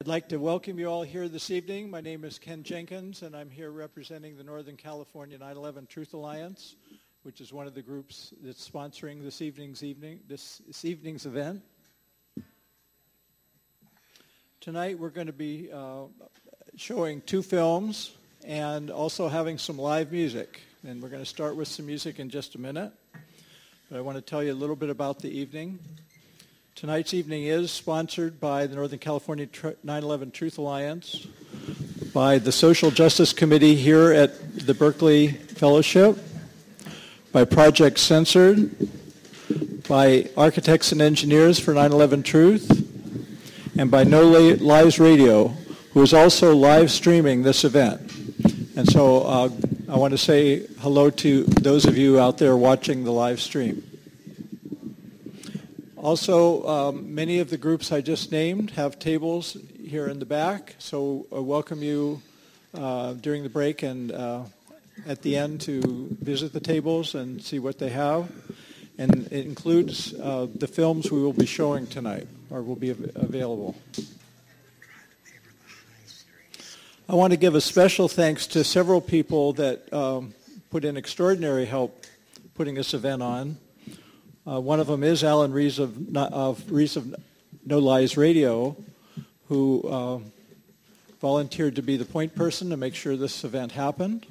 I'd like to welcome you all here this evening. My name is Ken Jenkins, and I'm here representing the Northern California 9/11 Truth Alliance, which is one of the groups that's sponsoring this evening's event. Tonight we're going to be showing two films and also having some live music. And we're going to start with some music in just a minute. But I want to tell you a little bit about the evening. Tonight's evening is sponsored by the Northern California 9/11 Truth Alliance, by the Social Justice Committee here at the Berkeley Fellowship, by Project Censored, by Architects and Engineers for 9/11 Truth, and by No Lies Radio, who is also live streaming this event. And so I want to say hello to those of you out there watching the live stream. Also, many of the groups I just named have tables here in the back, so I welcome you during the break and at the end to visit the tables and see what they have. And it includes the films we will be showing tonight, or will be available. I want to give a special thanks to several people that put in extraordinary help putting this event on. One of them is Alan Rees of No Lies Radio, who volunteered to be the point person to make sure this event happened.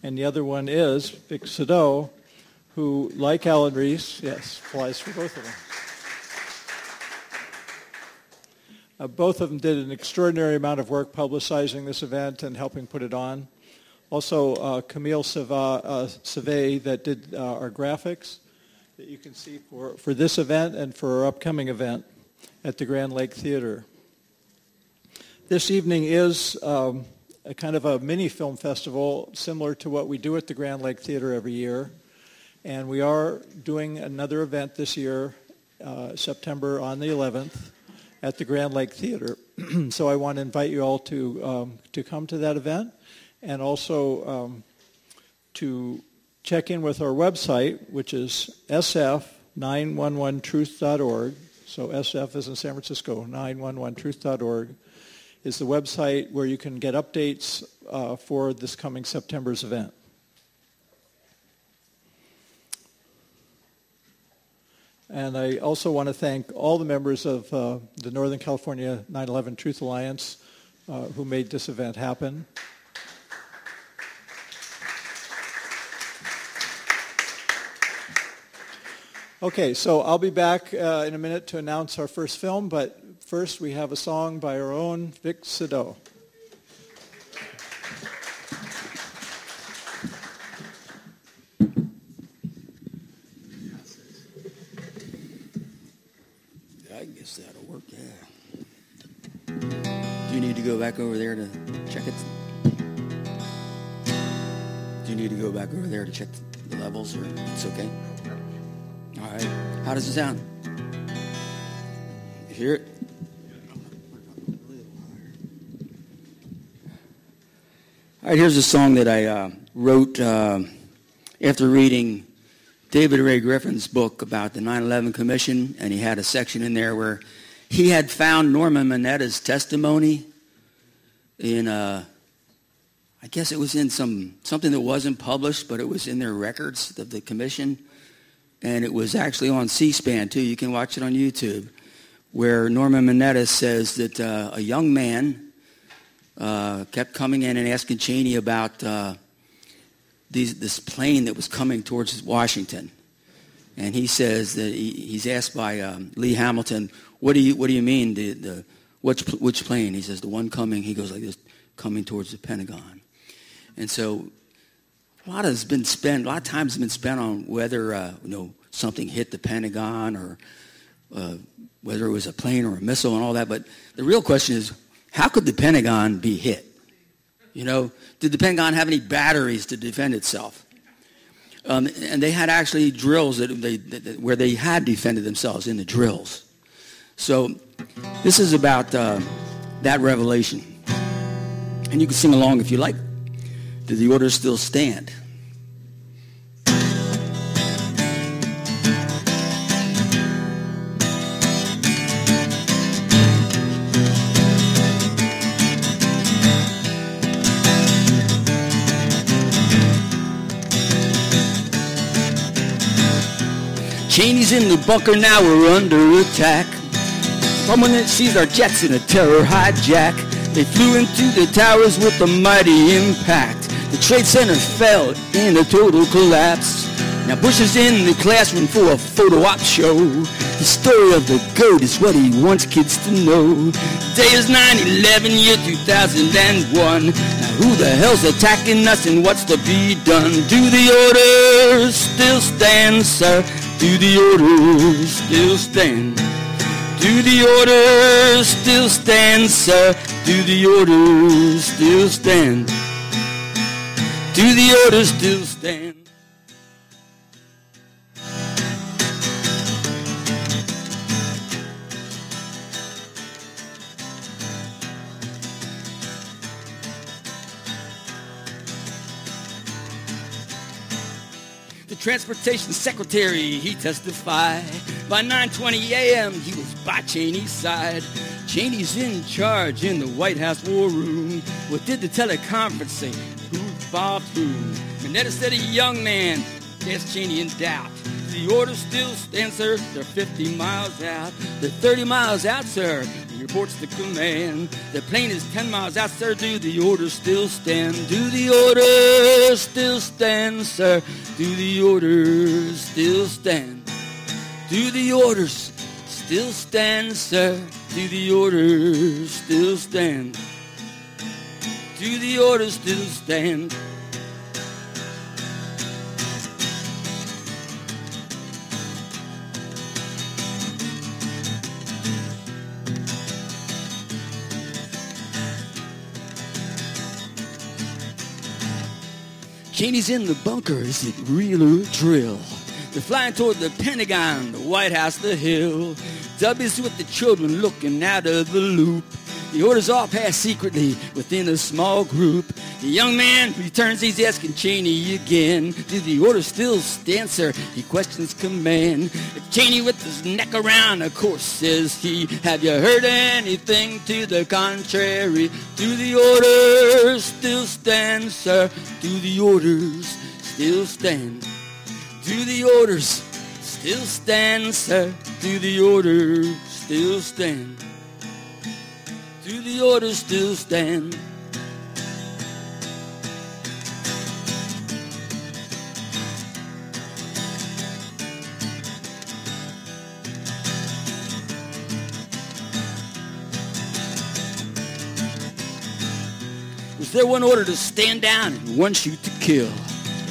And the other one is Vic Sado, who, like Alan Rees, yes, flies for both of them. Both of them did an extraordinary amount of work publicizing this event and helping put it on. Also, Camille Save that did our graphics that you can see for this event and for our upcoming event at the Grand Lake Theater. This evening is a kind of a mini film festival similar to what we do at the Grand Lake Theater every year. And we are doing another event this year, September on the 11th, at the Grand Lake Theater. So I want to invite you all to come to that event, and also to check in with our website, which is sf911truth.org. So SF is in San Francisco, 911truth.org is the website where you can get updates for this coming September's event. And I also want to thank all the members of the Northern California 9/11 Truth Alliance who made this event happen. Okay, so I'll be back in a minute to announce our first film, but first we have a song by our own Vic Sado. I guess that'll work, yeah. Do you need to go back over there to check it? Do you need to go back over there to check the levels, or it's okay? All right. How does it sound? You hear it? All right, here's a song that I wrote after reading David Ray Griffin's book about the 9/11 Commission, and he had a section in there where he had found Norman Mineta's testimony in, I guess it was in something that wasn't published, but it was in their records of the commission. And it was actually on C-SPAN, too. You can watch it on YouTube, where Norman Mineta says that a young man kept coming in and asking Cheney about this plane that was coming towards Washington. And he says that he's asked by Lee Hamilton, what do you mean, which plane? He says, the one coming, he goes like this, coming towards the Pentagon. And so a lot of time has been spent on whether something hit the Pentagon, or whether it was a plane or a missile and all that. But the real question is, how could the Pentagon be hit? Did the Pentagon have any batteries to defend itself? And they had actually drills where they had defended themselves in the drills. So this is about that revelation. And you can sing along if you like. Do the orders still stand? Cheney's in the bunker, now we're under attack. Someone that sees our jets in a terror hijack. They flew into the towers with a mighty impact. The Trade Center fell in a total collapse. Now Bush is in the classroom for a photo op show. The story of the goat is what he wants kids to know. Day is 9/11, year 2001. Now who the hell's attacking us and what's to be done? Do the orders still stand, sir? Do the orders still stand? Do the orders still stand, sir? Do the orders still stand? Do the orders still stand? The Transportation Secretary, he testified. By 9:20 a.m., he was by Cheney's side. Cheney's in charge in the White House war room. What did the teleconference say? Who involved whom? Mineta said a young man asked Cheney in doubt. The order still stands, sir. They're 50 miles out. They're 30 miles out, sir. He reports the command. The plane is 10 miles out, sir. Do the orders still stand? Do the orders still stand, sir? Do the orders still stand? Do the orders still stand, sir? Do the orders still stand? Do the orders still stand? Cheney's in the bunker, is it real or drill? They're flying toward the Pentagon, the White House, the Hill. W's with the children looking out of the loop. The orders all pass secretly within a small group. The young man returns, he's asking Cheney again. Do the orders still stand, sir? He questions command. Cheney with his neck around, of course, says he. Have you heard anything to the contrary? Do the orders still stand, sir? Do the orders still stand? Do the orders still stand, sir? Do the orders still stand? Do the orders still stand? Was there one order to stand down and one shoot to kill?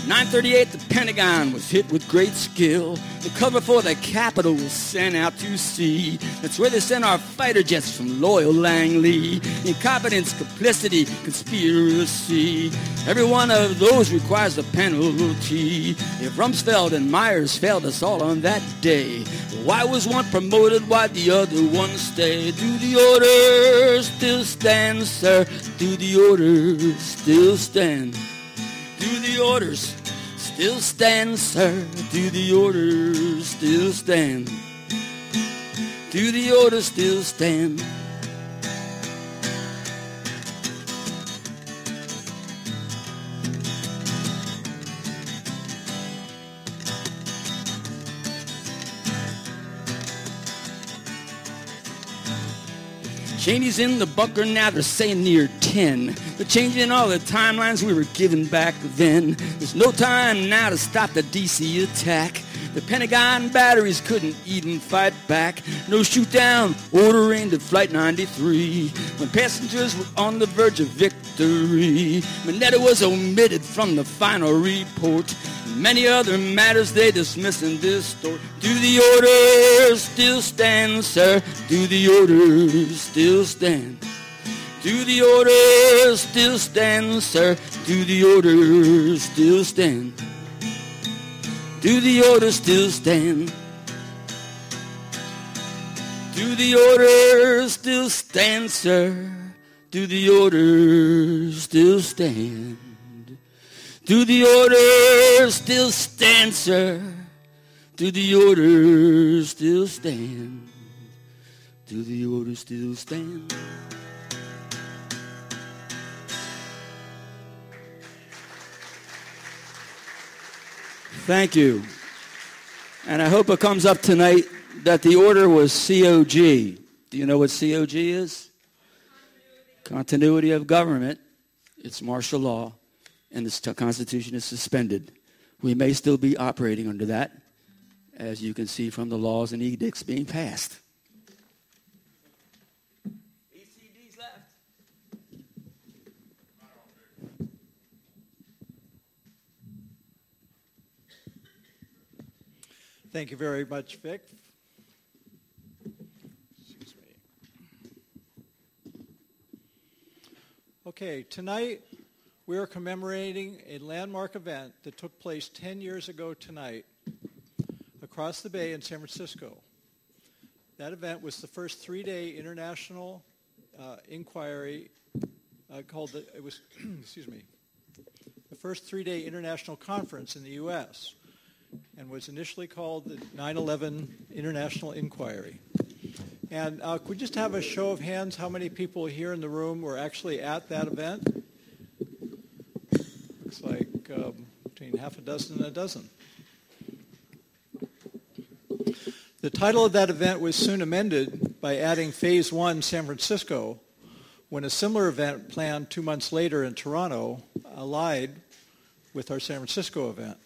At 9:38, the Pentagon was hit with great skill. The cover for the Capitol was sent out to sea. That's where they sent our fighter jets from loyal Langley. Incompetence, complicity, conspiracy. Every one of those requires a penalty. If Rumsfeld and Myers failed us all on that day, why was one promoted, why'd the other one stay? Do the orders still stand, sir? Do the orders still stand? Do the orders still stand, sir? Do the orders still stand? Do the orders still stand? Cheney's in the bunker now, they're saying near 10. They're changing all the timelines we were given back then. There's no time now to stop the DC attack. The Pentagon batteries couldn't even fight back. No shoot down, order aimed at Flight 93. When passengers were on the verge of victory, Mineta was omitted from the final report. Many other matters they dismiss and distort. Do the orders still stand, sir? Do the orders still stand? Do the orders still stand, sir? Do the orders still stand? Do the orders still stand? Do the orders still stand, sir? Do the orders still stand? Do the orders still stand, sir? Do the orders still stand? Do the orders still stand? Thank you. And I hope it comes up tonight that the order was COG. Do you know what COG is? Continuity of government. It's martial law, and the Constitution is suspended. We may still be operating under that, as you can see from the laws and edicts being passed. ECD's left. Thank you very much, Vic. Excuse me. Okay, tonight we are commemorating a landmark event that took place 10 years ago tonight across the bay in San Francisco. That event was the first three-day international inquiry excuse me, the first three-day international conference in the U.S., and was initially called the 9/11 International Inquiry. And could we just have a show of hands how many people here in the room were actually at that event? Looks like between half a dozen and a dozen. The title of that event was soon amended by adding Phase 1 San Francisco, when a similar event planned 2 months later in Toronto allied with our San Francisco event.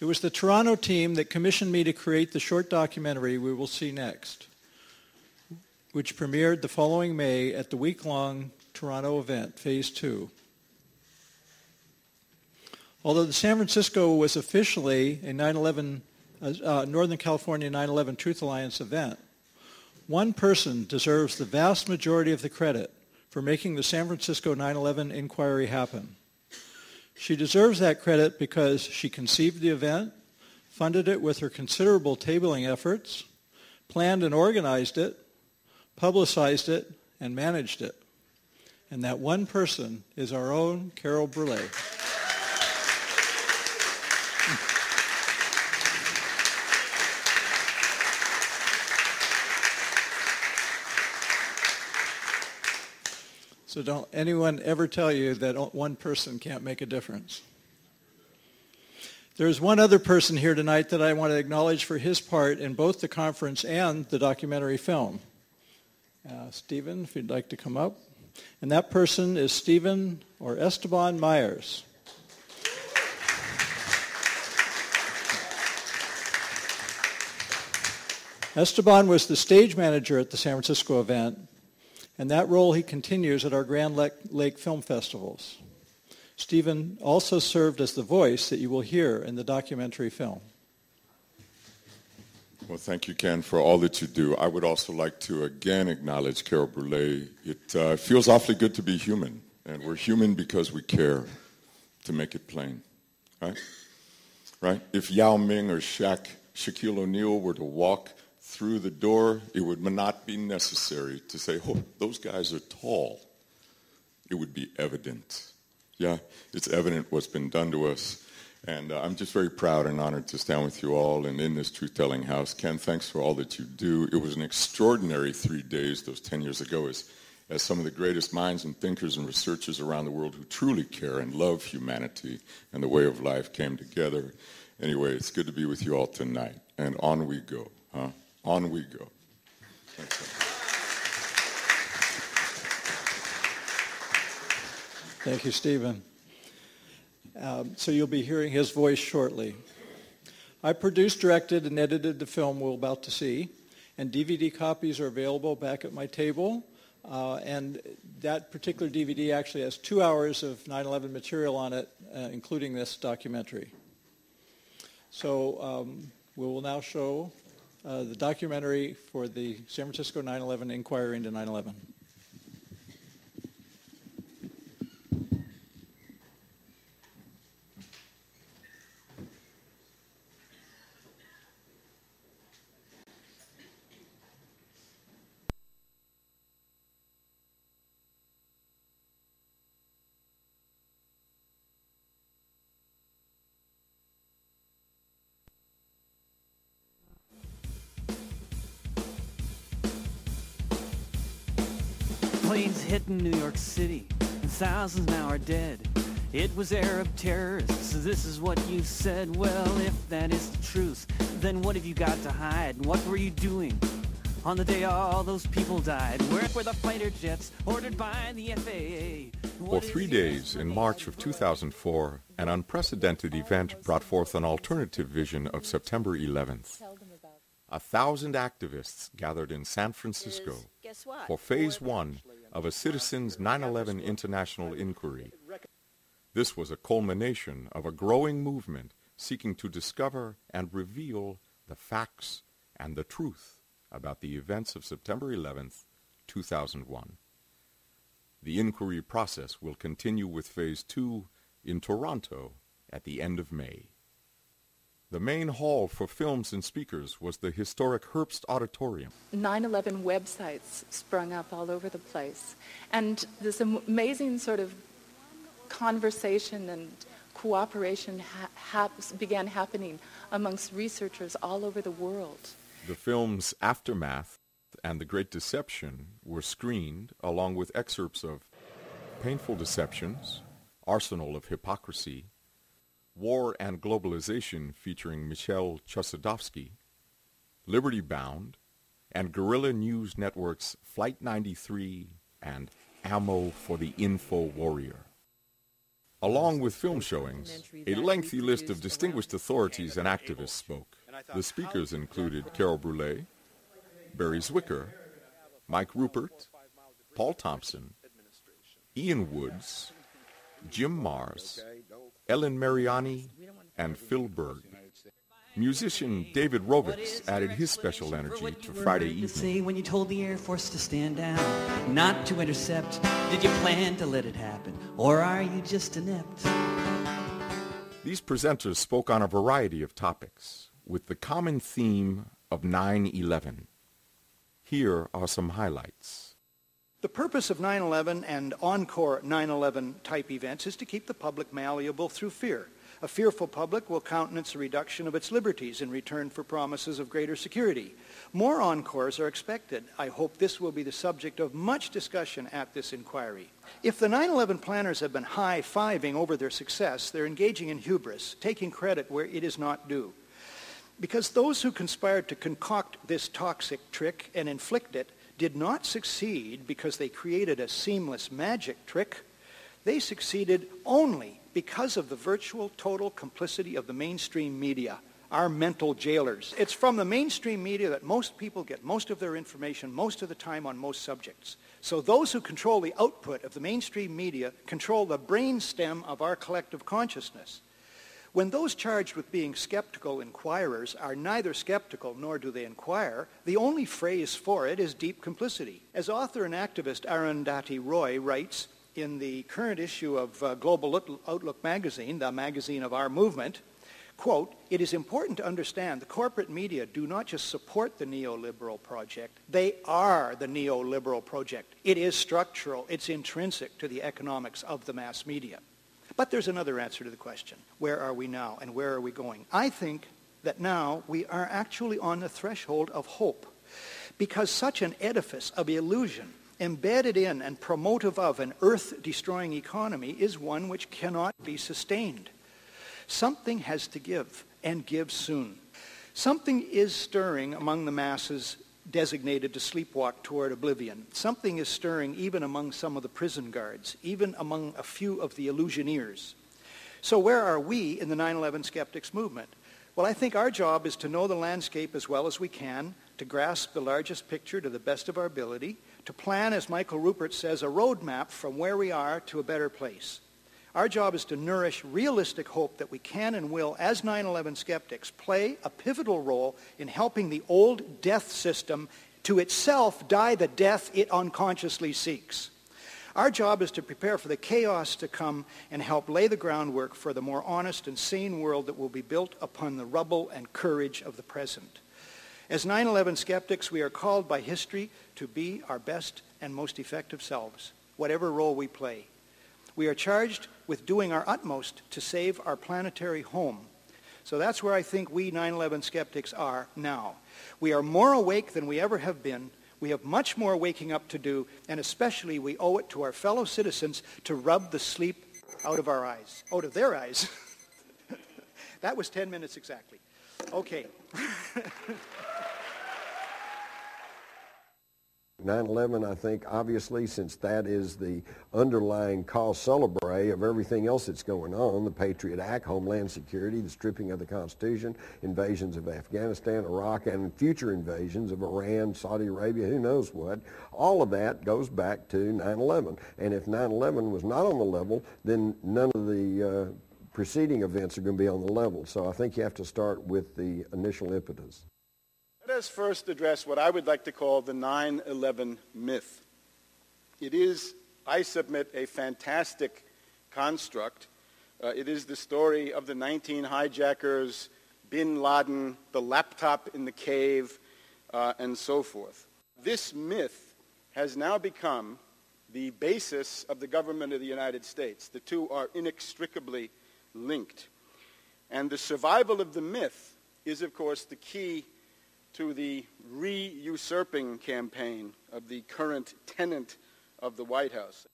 It was the Toronto team that commissioned me to create the short documentary we will see next, which premiered the following May at the week-long Toronto event, Phase 2. Although the San Francisco was officially a Northern California 9/11 Truth Alliance event, one person deserves the vast majority of the credit for making the San Francisco 9/11 inquiry happen. She deserves that credit because she conceived the event, funded it with her considerable tabling efforts, planned and organized it, publicized it, and managed it. And that one person is our own Carol Brule. So don't anyone ever tell you that one person can't make a difference. There's one other person here tonight that I want to acknowledge for his part in both the conference and the documentary film. Stephen, if you'd like to come up. And that person is Stephen or Esteban Myers. Esteban was the stage manager at the San Francisco event, and that role he continues at our Grand Lake Film Festivals. Stephen also served as the voice that you will hear in the documentary film. Well, thank you, Ken, for all that you do. I would also like to again acknowledge Carol Brule. It feels awfully good to be human, and we're human because we care, to make it plain, right? Right? If Yao Ming or Shaquille O'Neal were to walk through the door, it would not be necessary to say, oh, those guys are tall. It would be evident. Yeah, it's evident what's been done to us. And I'm just very proud and honored to stand with you all and in this truth-telling house. Ken, thanks for all that you do. It was an extraordinary 3 days, those 10 years ago, as some of the greatest minds and thinkers and researchers around the world who truly care and love humanity and the way of life came together. Anyway, it's good to be with you all tonight. And on we go, huh? On we go. Thank you, Stephen. So you'll be hearing his voice shortly. I produced, directed, and edited the film we're about to see, and DVD copies are available back at my table. And that particular DVD actually has 2 hours of 9/11 material on it, including this documentary. So we will now show the documentary for the San Francisco 9/11 inquiry into 9/11. Planes hitting New York City, and thousands now are dead. It was Arab terrorists, this is what you said. Well, if that is the truth, then what have you got to hide? What were you doing on the day all those people died? Where were the fighter jets ordered by the FAA? For 3 days in March of 2004, an unprecedented event brought forth an alternative vision of September 11th. 1,000 activists gathered in San Francisco for Phase 1 of a Citizens 9/11 International Inquiry. This was a culmination of a growing movement seeking to discover and reveal the facts and the truth about the events of September 11th, 2001. The inquiry process will continue with Phase 2 in Toronto at the end of May. The main hall for films and speakers was the historic Herbst Auditorium. 9/11 websites sprung up all over the place. And this amazing sort of conversation and cooperation began happening amongst researchers all over the world. The films Aftermath and The Great Deception were screened along with excerpts of Painful Deceptions, Arsenal of Hypocrisy, War and Globalization featuring Michel Chossudovsky, Liberty Bound, and Guerrilla News Network's Flight 93 and Ammo for the Info Warrior. Along with film showings, a lengthy list of distinguished authorities and activists spoke. The speakers included Carol Brûlé, Barry Zwicker, Mike Rupert, Paul Thompson, Ian Woods, Jim Mars, Ellen Mariani, and Phil Berg. Musician David Rovitz added his special energy to Friday evening. Say when you told the Air Force to stand down, not to intercept, did you plan to let it happen, or are you just inept? These presenters spoke on a variety of topics, with the common theme of 9/11. Here are some highlights. The purpose of 9/11 and encore 9/11 type events is to keep the public malleable through fear. A fearful public will countenance a reduction of its liberties in return for promises of greater security. More encores are expected. I hope this will be the subject of much discussion at this inquiry. If the 9/11 planners have been high-fiving over their success, they're engaging in hubris, taking credit where it is not due. Because those who conspired to concoct this toxic trick and inflict it did not succeed because they created a seamless magic trick. They succeeded only because of the virtual total complicity of the mainstream media, our mental jailers. It's from the mainstream media that most people get most of their information most of the time on most subjects. So those who control the output of the mainstream media control the brainstem of our collective consciousness. When those charged with being skeptical inquirers are neither skeptical nor do they inquire, the only phrase for it is deep complicity. As author and activist Arundhati Roy writes in the current issue of Global Outlook magazine, the magazine of our movement, quote, "It is important to understand the corporate media do not just support the neoliberal project, they are the neoliberal project. It is structural, it's intrinsic to the economics of the mass media." But there's another answer to the question. Where are we now and where are we going? I think that now we are actually on the threshold of hope, because such an edifice of illusion embedded in and promotive of an earth-destroying economy is one which cannot be sustained. Something has to give, and give soon. Something is stirring among the masses designated to sleepwalk toward oblivion. Something is stirring even among some of the prison guards, even among a few of the illusioneers. So where are we in the 9/11 skeptics movement? Well, I think our job is to know the landscape as well as we can, to grasp the largest picture to the best of our ability, to plan, as Michael Rupert says, a roadmap from where we are to a better place. Our job is to nourish realistic hope that we can and will, as 9/11 skeptics, play a pivotal role in helping the old death system to itself die the death it unconsciously seeks. Our job is to prepare for the chaos to come and help lay the groundwork for the more honest and sane world that will be built upon the rubble and courage of the present. As 9/11 skeptics, we are called by history to be our best and most effective selves, whatever role we play. We are charged with doing our utmost to save our planetary home. So that's where I think we 9/11 skeptics are now. We are more awake than we ever have been. We have much more waking up to do, and especially we owe it to our fellow citizens to rub the sleep Out of our eyes. Out of their eyes. That was 10 minutes exactly. Okay. 9/11, I think, obviously, since that is the underlying cause célèbre of everything else that's going on, the Patriot Act, Homeland Security, the stripping of the Constitution, invasions of Afghanistan, Iraq, and future invasions of Iran, Saudi Arabia, who knows what, all of that goes back to 9/11. And if 9/11 was not on the level, then none of the preceding events are going to be on the level. So I think you have to start with the initial impetus. Let us first address what I would like to call the 9/11 myth. It is, I submit, a fantastic construct. It is the story of the 19 hijackers, bin Laden, the laptop in the cave, and so forth. This myth has now become the basis of the government of the United States. The two are inextricably linked. And the survival of the myth is, of course, the key to the re-usurping campaign of the current tenant of the White House.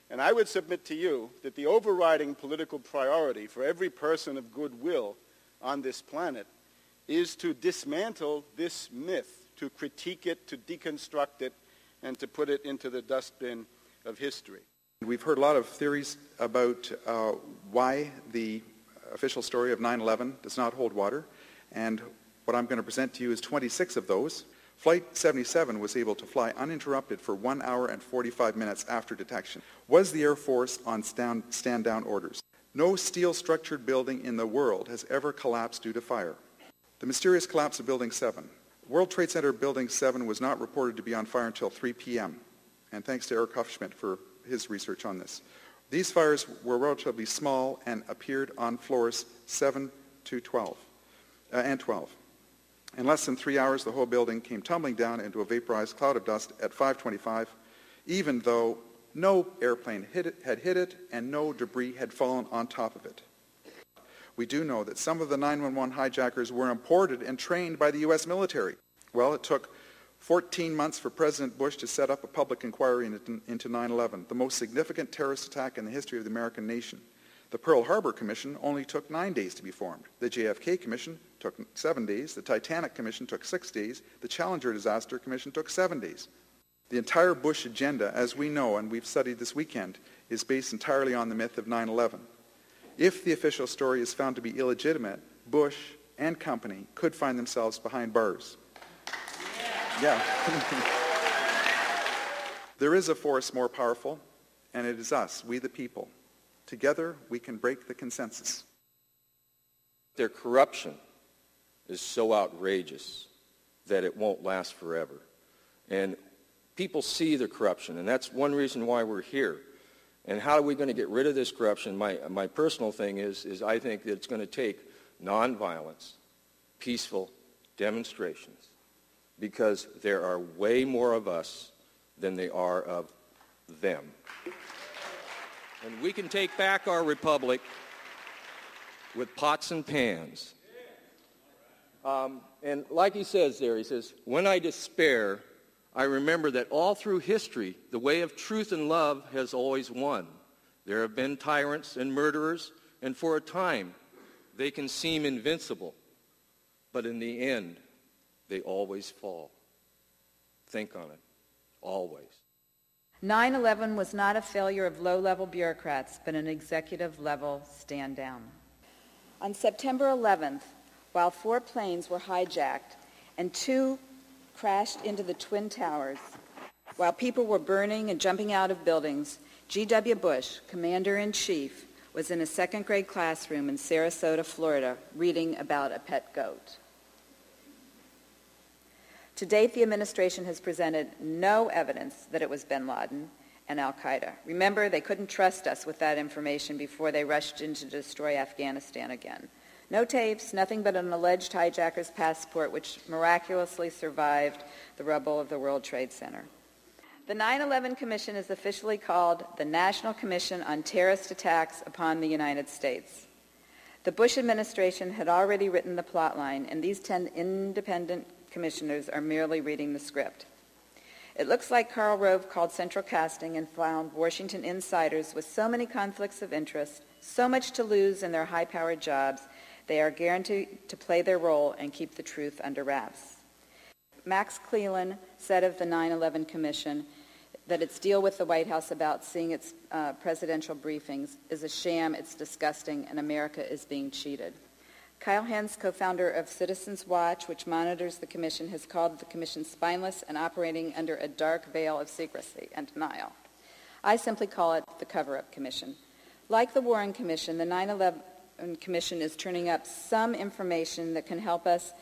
And I would submit to you that the overriding political priority for every person of goodwill on this planet is to dismantle this myth, to critique it, to deconstruct it, and to put it into the dustbin of history. We've heard a lot of theories about why the official story of 9/11 does not hold water, and what I'm going to present to you is 26 of those. Flight 77 was able to fly uninterrupted for 1 hour and 45 minutes after detection. Was the Air Force on stand-down orders? No steel-structured building in the world has ever collapsed due to fire. The mysterious collapse of Building 7. World Trade Center Building 7 was not reported to be on fire until 3 p.m., and thanks to Eric Hufschmidt for his research on this. These fires were relatively small and appeared on floors 7 to 12, and 12. In less than 3 hours, the whole building came tumbling down into a vaporized cloud of dust at 5:25, even though no airplane had hit it and no debris had fallen on top of it. We do know that some of the 9/11 hijackers were imported and trained by the U.S. military. Well, it took 14 months for President Bush to set up a public inquiry into 9/11, the most significant terrorist attack in the history of the American nation. The Pearl Harbor Commission only took 9 days to be formed. The JFK Commission took 7 days. The Titanic Commission took 6 days. The Challenger Disaster Commission took 7 days. The entire Bush agenda, as we know and we've studied this weekend, is based entirely on the myth of 9/11. If the official story is found to be illegitimate, Bush and company could find themselves behind bars. Yeah. There is a force more powerful, and it is us, we the people. Together, we can break the consensus. Their corruption is so outrageous that it won't last forever. And people see the corruption, and that's one reason why we're here. And how are we going to get rid of this corruption? My personal thing is I think that it's going to take nonviolence, peaceful demonstrations, because there are way more of us than there are of them. And we can take back our republic with pots and pans. And like he says there, he says, when I despair, I remember that all through history, the way of truth and love has always won. There have been tyrants and murderers, and for a time, they can seem invincible. But in the end, they always fall. Think on it. Always. 9/11 was not a failure of low-level bureaucrats, but an executive-level stand-down. On September 11th, while 4 planes were hijacked and 2 crashed into the Twin Towers, while people were burning and jumping out of buildings, G.W. Bush, Commander-in-Chief, was in a second-grade classroom in Sarasota, Florida, reading about a pet goat. To date, the administration has presented no evidence that it was bin Laden and al-Qaeda. Remember, they couldn't trust us with that information before they rushed in to destroy Afghanistan again. No tapes, nothing but an alleged hijacker's passport, which miraculously survived the rubble of the World Trade Center. The 9/11 Commission is officially called the National Commission on Terrorist Attacks upon the United States. The Bush administration had already written the plotline, and these 10 independent commissioners are merely reading the script. It looks like Karl Rove called Central Casting and found Washington insiders with so many conflicts of interest, so much to lose in their high-powered jobs, they are guaranteed to play their role and keep the truth under wraps. Max Cleland said of the 9/11 Commission that its deal with the White House about seeing its presidential briefings is a sham, it's disgusting, and America is being cheated. Kyle Hens, co-founder of Citizens Watch, which monitors the Commission, has called the Commission spineless and operating under a dark veil of secrecy and denial. I simply call it the Cover-Up Commission. Like the Warren Commission, the 9/11 Commission is turning up some information that can help us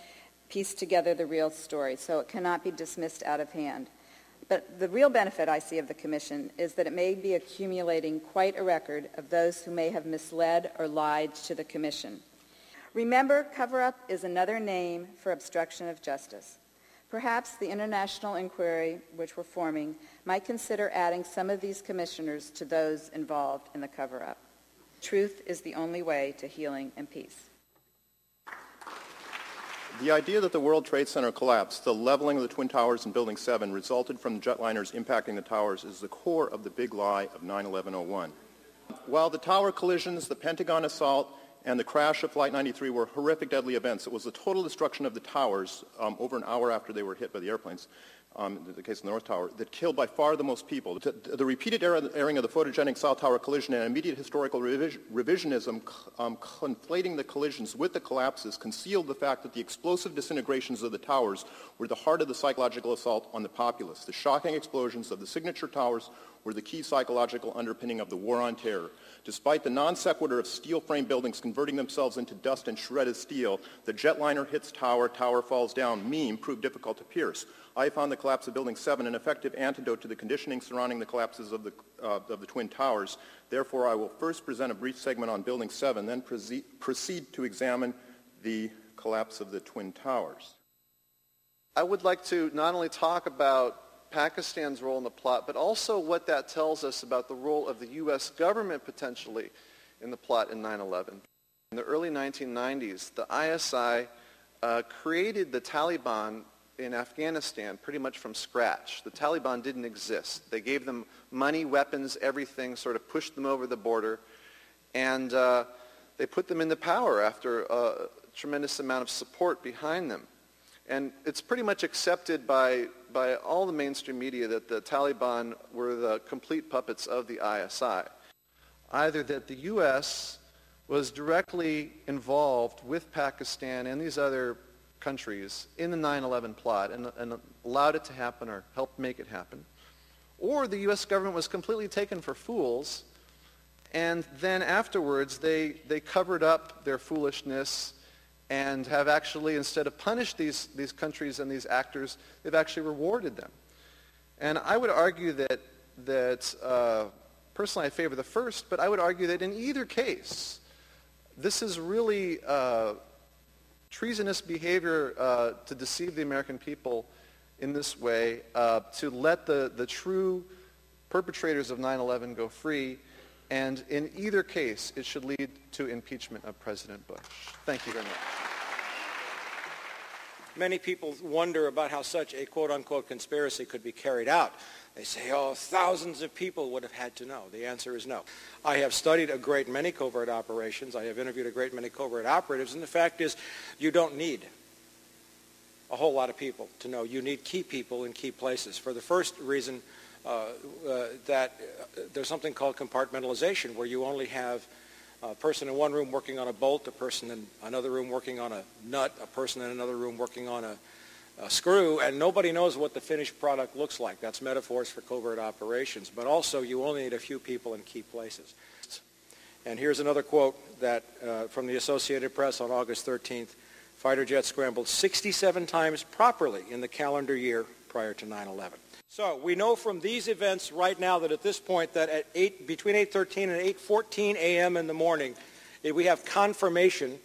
piece together the real story, so it cannot be dismissed out of hand. But the real benefit I see of the Commission is that it may be accumulating quite a record of those who may have misled or lied to the Commission. Remember, cover-up is another name for obstruction of justice. Perhaps the international inquiry, which we're forming, might consider adding some of these commissioners to those involved in the cover-up. Truth is the only way to healing and peace. The idea that the World Trade Center collapsed, the leveling of the Twin Towers and Building 7 resulted from the jetliners impacting the towers is the core of the big lie of 9/11/01. While the tower collisions, the Pentagon assault, and the crash of Flight 93 were horrific, deadly events, it was the total destruction of the towers over an hour after they were hit by the airplanes, in the case of the North Tower, that killed by far the most people. The repeated airing of the photogenic South Tower collision and immediate historical revisionism conflating the collisions with the collapses concealed the fact that the explosive disintegrations of the towers were the heart of the psychological assault on the populace. The shocking explosions of the signature towers were the key psychological underpinning of the war on terror. Despite the non sequitur of steel-frame buildings converting themselves into dust and shredded steel, the jetliner hits tower, tower falls down meme proved difficult to pierce. I found the collapse of Building 7 an effective antidote to the conditioning surrounding the collapses of the Twin Towers. Therefore, I will first present a brief segment on Building 7, then proceed to examine the collapse of the Twin Towers. I would like to not only talk about Pakistan's role in the plot, but also what that tells us about the role of the U.S. government potentially in the plot in 9/11. In the early 1990s, the ISI created the Taliban in Afghanistan pretty much from scratch. The Taliban didn't exist. They gave them money, weapons, everything, sort of pushed them over the border, and they put them into power after a tremendous amount of support behind them. And it's pretty much accepted by all the mainstream media that the Taliban were the complete puppets of the ISI. Either that the U.S. was directly involved with Pakistan and these other countries in the 9/11 plot and allowed it to happen or helped make it happen, or the U.S. government was completely taken for fools, and then afterwards they covered up their foolishness and have actually, instead of punished these countries and these actors, they've actually rewarded them. And I would argue that personally I favor the first, but I would argue that in either case, this is really treasonous behavior to deceive the American people in this way, to let the true perpetrators of 9/11 go free, and in either case, it should lead to impeachment of President Bush. Thank you very much. Many people wonder about how such a quote-unquote conspiracy could be carried out. They say, oh, thousands of people would have had to know. The answer is no. I have studied a great many covert operations. I have interviewed a great many covert operatives, and the fact is you don't need a whole lot of people to know. You need key people in key places. For the first reason, that there's something called compartmentalization, where you only have a person in one room working on a bolt, a person in another room working on a nut, a person in another room working on a screw, and nobody knows what the finished product looks like. That's metaphors for covert operations. But also, you only need a few people in key places. And here's another quote that from the Associated Press on August 13th. Fighter jets scrambled 67 times properly in the calendar year prior to 9/11. So we know from these events right now that at this point that at between 8:13 and 8:14 a.m. in the morning, we have confirmation,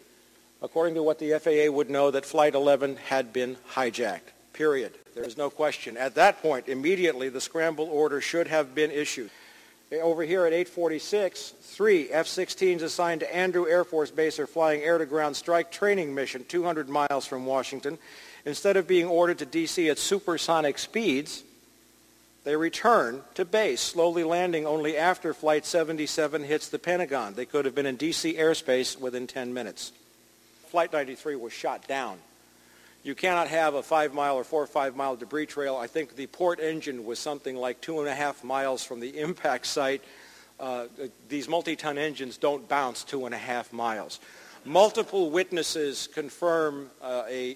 according to what the FAA would know, that Flight 11 had been hijacked, period. There is no question. At that point, immediately, the scramble order should have been issued. Over here at 8:46, 3 F-16s assigned to Andrew Air Force Base are flying air-to-ground strike training mission 200 miles from Washington. Instead of being ordered to D.C. at supersonic speeds, They return to base, slowly landing only after Flight 77 hits the Pentagon. They could have been in D.C. airspace within 10 minutes. Flight 93 was shot down. You cannot have a 5-mile or 4 or 5-mile debris trail. I think the port engine was something like 2.5 miles from the impact site. These multi-ton engines don't bounce 2.5 miles. Multiple witnesses confirm a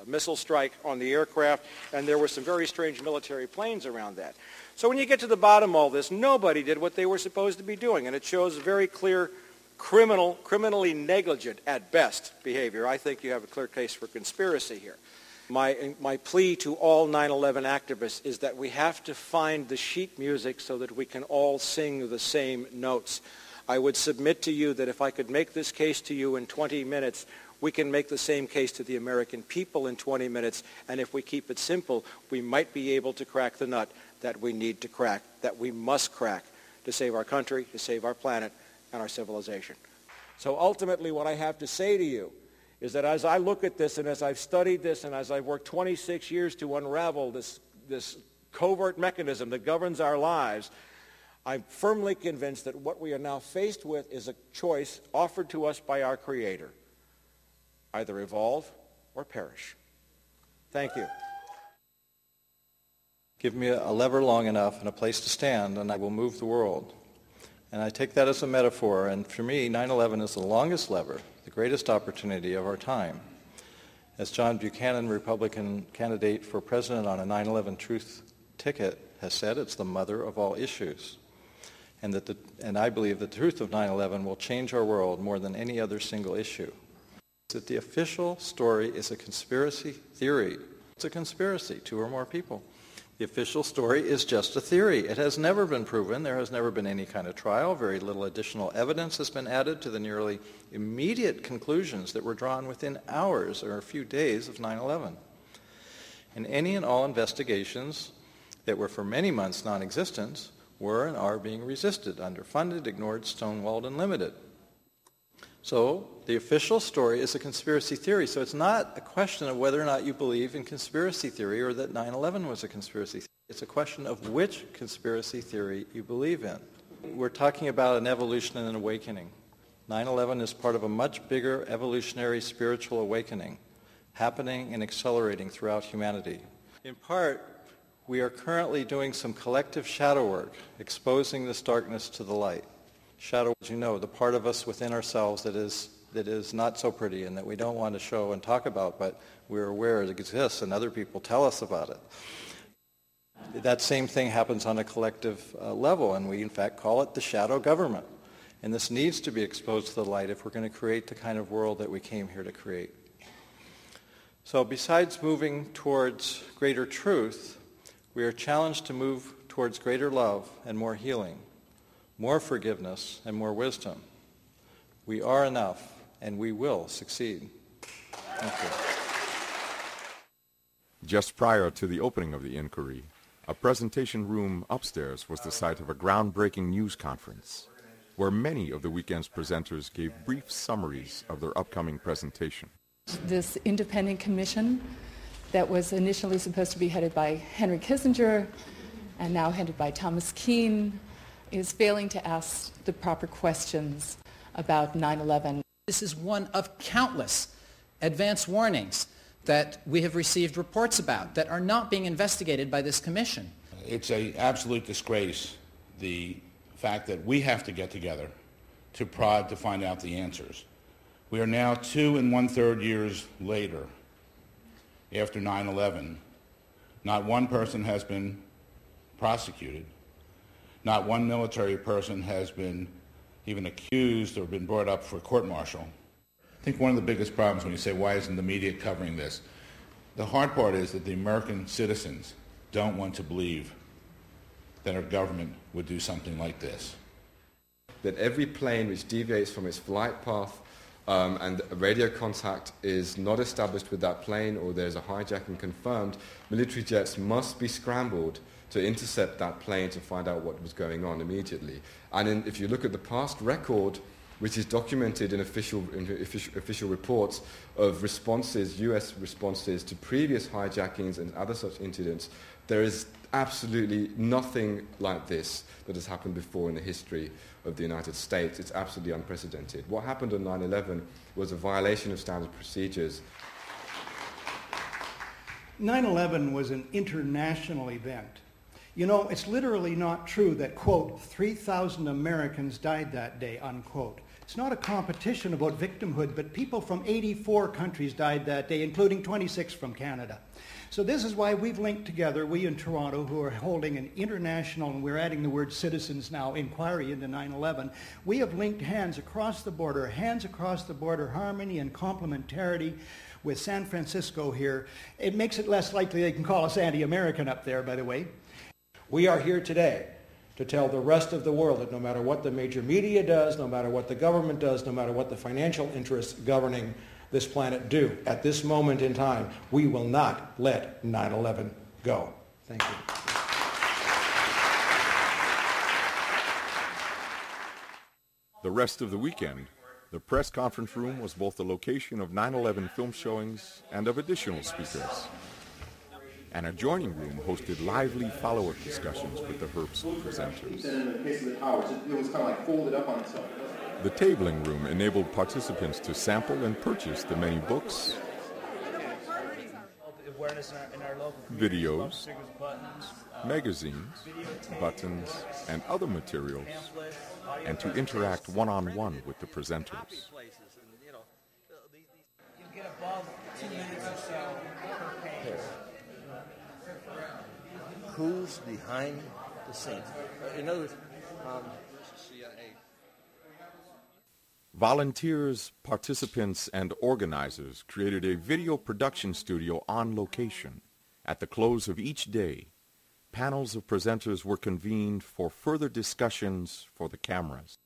missile strike on the aircraft, and there were some very strange military planes around that. So when you get to the bottom of all this, nobody did what they were supposed to be doing, and it shows very clear criminally negligent, at best, behavior. I think you have a clear case for conspiracy here. My plea to all 9/11 activists is that we have to find the sheet music so that we can all sing the same notes. I would submit to you that if I could make this case to you in 20 minutes, we can make the same case to the American people in 20 minutes, and if we keep it simple, we might be able to crack the nut that we need to crack, that we must crack to save our country, to save our planet, and our civilization. So ultimately what I have to say to you is that as I look at this and as I've studied this and as I've worked 26 years to unravel this covert mechanism that governs our lives, I'm firmly convinced that what we are now faced with is a choice offered to us by our Creator. Either evolve or perish. Thank you. Give me a lever long enough and a place to stand, and I will move the world. And I take that as a metaphor, and for me, 9/11 is the longest lever, the greatest opportunity of our time. As John Buchanan, Republican candidate for president on a 9/11 truth ticket, has said, it's the mother of all issues. And I believe the truth of 9/11 will change our world more than any other single issue. That the official story is a conspiracy theory. It's a conspiracy, 2 or more people. The official story is just a theory. It has never been proven. There has never been any kind of trial. Very little additional evidence has been added to the nearly immediate conclusions that were drawn within hours or a few days of 9/11. And any and all investigations that were for many months non-existent were and are being resisted, underfunded, ignored, stonewalled, and limited. So the official story is a conspiracy theory. So it's not a question of whether or not you believe in conspiracy theory or that 9/11 was a conspiracy theory. It's a question of which conspiracy theory you believe in. We're talking about an evolution and an awakening. 9/11 is part of a much bigger evolutionary spiritual awakening happening and accelerating throughout humanity. In part, we are currently doing some collective shadow work, exposing this darkness to the light. Shadow, as you know, the part of us within ourselves that is not so pretty and that we don't want to show and talk about, but we're aware it exists and other people tell us about it. That same thing happens on a collective level, and we in fact call it the shadow government. And this needs to be exposed to the light if we're going to create the kind of world that we came here to create. So besides moving towards greater truth, we are challenged to move towards greater love and more healing, more forgiveness, and more wisdom. We are enough, and we will succeed. Thank you. Just prior to the opening of the inquiry, a presentation room upstairs was the site of a groundbreaking news conference, where many of the weekend's presenters gave brief summaries of their upcoming presentation. This independent commission that was initially supposed to be headed by Henry Kissinger and now headed by Thomas Keane is failing to ask the proper questions about 9/11. This is one of countless advance warnings that we have received reports about that are not being investigated by this commission. It's an absolute disgrace, the fact that we have to get together to prod to find out the answers. We are now 2 1/3 years later, after 9/11. Not one person has been prosecuted. Not one military person has been even accused or been brought up for court-martial. I think one of the biggest problems when you say, why isn't the media covering this? The hard part is that the American citizens don't want to believe that our government would do something like this. That every plane which deviates from its flight path and radio contact is not established with that plane or there's a hijacking confirmed, military jets must be scrambled to intercept that plane to find out what was going on immediately. And if you look at the past record, which is documented in official reports of responses, US responses to previous hijackings and other such incidents, There is absolutely nothing like this that has happened before in the history of the United States. It's absolutely unprecedented. What happened on 9/11 was a violation of standard procedures. 9/11 was an international event. You know, it's literally not true that, quote, 3,000 Americans died that day, unquote. It's not a competition about victimhood, but people from 84 countries died that day, including 26 from Canada. So this is why we've linked together, we in Toronto, who are holding an international, and we're adding the word citizens now, inquiry into 9/11. We have linked hands across the border, harmony and complementarity with San Francisco here. It makes it less likely they can call us anti-American up there, by the way. We are here today to tell the rest of the world that no matter what the major media does, no matter what the government does, no matter what the financial interests governing this planet do, at this moment in time, we will not let 9/11 go. Thank you. The rest of the weekend, the press conference room was both the location of 9/11 film showings and of additional speakers. An adjoining room hosted lively follow-up discussions with the Herbst presenters. In the case of the towers, it was kind of like folded up on itself. The tabling room enabled participants to sample and purchase the many books, videos, magazines, buttons, and other materials, and to interact one-on-one with the presenters. You get above 2 minutes or so per page. Who's behind the scenes? In other words, volunteers, participants, and organizers created a video production studio on location. At the close of each day, panels of presenters were convened for further discussions for the cameras.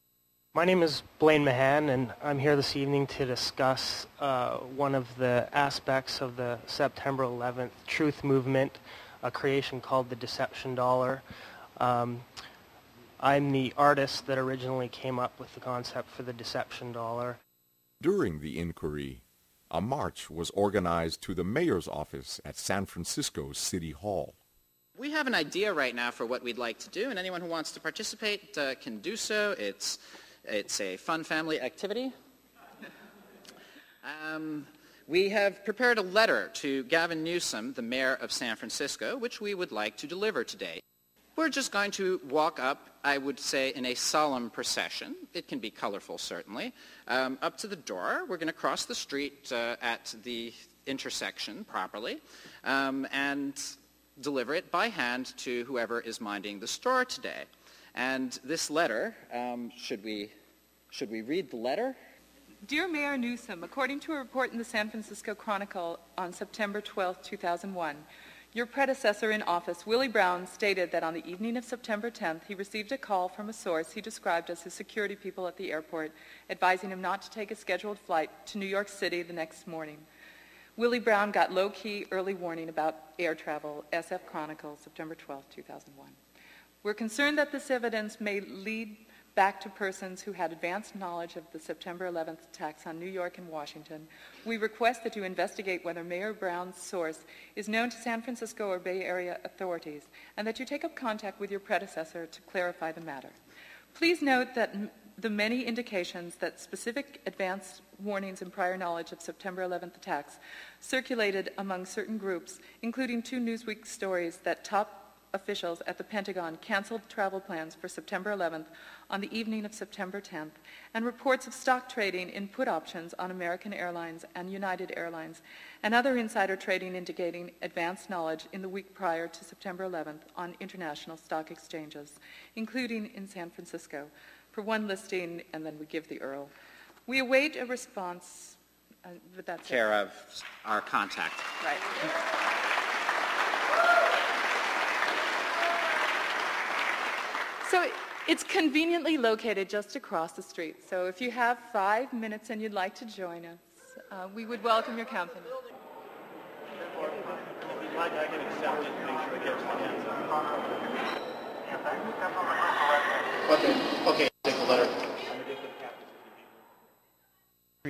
My name is Blaine Mahan, and I'm here this evening to discuss one of the aspects of the September 11th truth movement, a creation called the Deception Dollar. I'm the artist that originally came up with the concept for the Deception Dollar. During the inquiry, a march was organized to the mayor's office at San Francisco's City Hall. We have an idea right now for what we'd like to do, and anyone who wants to participate can do so. It's a fun family activity. We have prepared a letter to Gavin Newsom, the mayor of San Francisco, which we would like to deliver today. We're just going to walk up, I would say, in a solemn procession. It can be colorful, certainly. Up to the door. We're going to cross the street at the intersection properly and deliver it by hand to whoever is minding the store today. And this letter, should we read the letter? Dear Mayor Newsom, according to a report in the San Francisco Chronicle on September 12, 2001, your predecessor in office, Willie Brown, stated that on the evening of September 10th, he received a call from a source he described as his security people at the airport, advising him not to take a scheduled flight to New York City the next morning. Willie Brown got low-key early warning about air travel, SF Chronicle, September 12, 2001. We're concerned that this evidence may lead back to persons who had advanced knowledge of the September 11th attacks on New York and Washington. We request that you investigate whether Mayor Brown's source is known to San Francisco or Bay Area authorities, and that you take up contact with your predecessor to clarify the matter. Please note that the many indications that specific advanced warnings and prior knowledge of September 11th attacks circulated among certain groups, including 2 Newsweek stories that top officials at the Pentagon canceled travel plans for September 11th on the evening of September 10th, and reports of stock trading in put options on American Airlines and United Airlines, and other insider trading indicating advanced knowledge in the week prior to September 11th on international stock exchanges, including in San Francisco. For one listing, and then we give the Earl. We await a response, but that's care of our contact. Right. So it's conveniently located just across the street. So if you have 5 minutes and you'd like to join us, we would welcome your company. Okay, take the letter.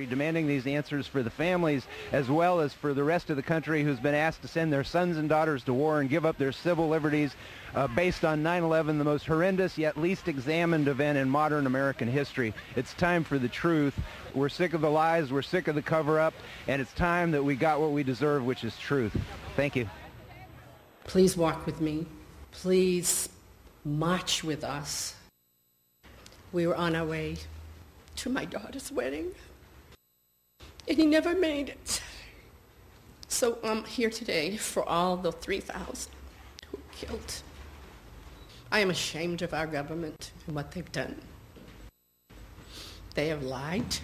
demanding these answers for the families as well as for the rest of the country who's been asked to send their sons and daughters to war and give up their civil liberties based on 9/11, the most horrendous yet least examined event in modern American history. It's time for the truth. We're sick of the lies, we're sick of the cover-up, and it's time that we got what we deserve, which is truth. Thank you. Please walk with me. Please march with us. We were on our way to my daughter's wedding, and he never made it. So I'm here today for all the 3,000 who killed. I am ashamed of our government and what they've done. They have lied.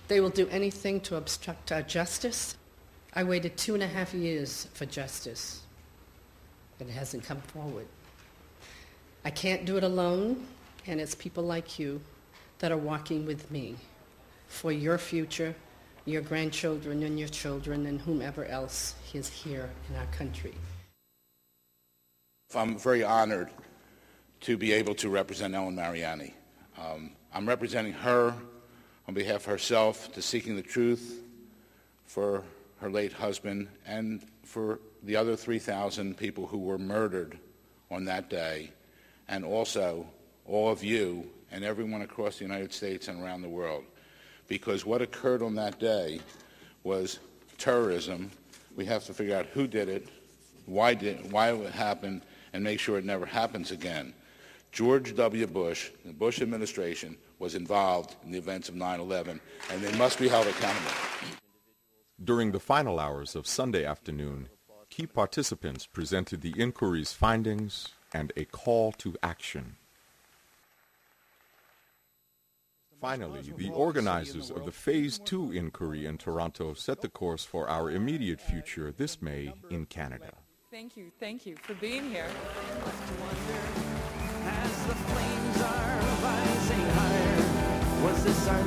They will do anything to obstruct our justice. I waited 2.5 years for justice, but it hasn't come forward. I can't do it alone, and it's people like you that are walking with me for your future, your grandchildren and your children and whomever else is here in our country. I'm very honored to be able to represent Ellen Mariani. I'm representing her on behalf of herself to seeking the truth for her late husband and for the other 3,000 people who were murdered on that day, and also all of you and everyone across the United States and around the world. Because what occurred on that day was terrorism. We have to figure out who did it, why it happened, and make sure it never happens again. George W. Bush, the Bush administration, was involved in the events of 9/11, and they must be held accountable. During the final hours of Sunday afternoon, key participants presented the inquiry's findings and a call to action. Finally, the organizers of the Phase 2 inquiry in Toronto set the course for our immediate future this May in Canada. Thank you for being here. As the flames are rising higher, was this our